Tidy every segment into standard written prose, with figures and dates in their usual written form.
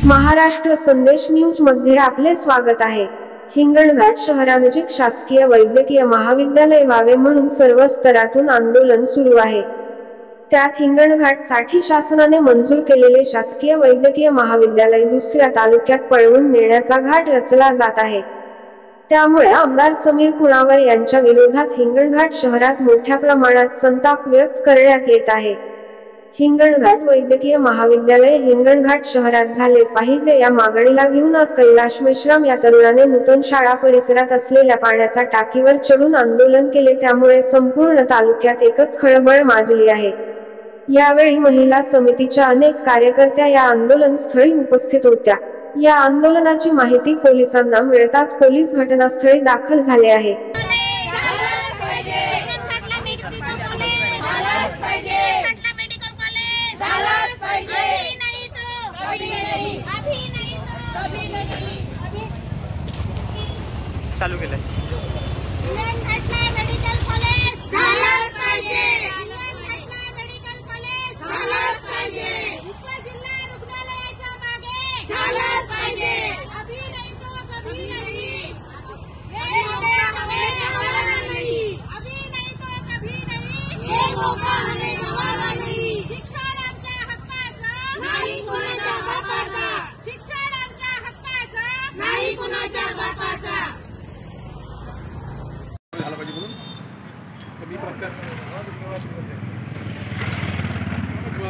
महाराष्ट्र संदेश न्यूज मध्ये आपले स्वागत आहे। हिंगणघाट शहरानजीक शासकीय वैद्यकीय महाविद्यालय व्हावे म्हणून सर्व स्तरातून आंदोलन सुरू आहे। त्यात हिंगणघाट साठी शासनाने मंजूर केलेले शासकीय वैद्यकीय महाविद्यालय दुसऱ्या तालुक्यात पळवून नेण्याचा घाट रचला जात आहे। त्यामुळे आमदार समीर कुणावर यांच्या विरोधात हिंगणघाट शहरात मोठ्या प्रमाणात संताप व्यक्त करण्यात येत आहे। हिंगणघाट वैद्यकीय महाविद्यालय हिंगणघाट शहरात झाले पाहिजे या मागणीला घेऊन आज कैलाश मेश्राम या तरुणाने नूतन शाळा परिसरात असलेल्या पाण्याच्या टाकीवर चढून आंदोलन केले। त्यामुळे संपूर्ण तालुक्यात एकच खळबळ माजली आहे। यावेळी महिला समितीच्या अनेक कार्यकर्त्या या आंदोलन स्थळी उपस्थित होत्या। या आंदोलनाची माहिती पोलिसांना मिळताच पोलीस घटनास्थळी दाखल झाले आहे। चालू केलं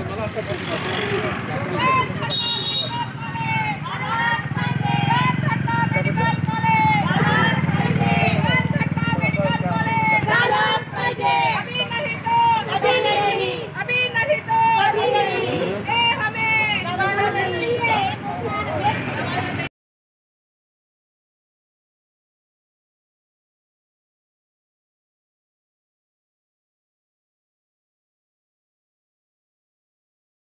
मला आता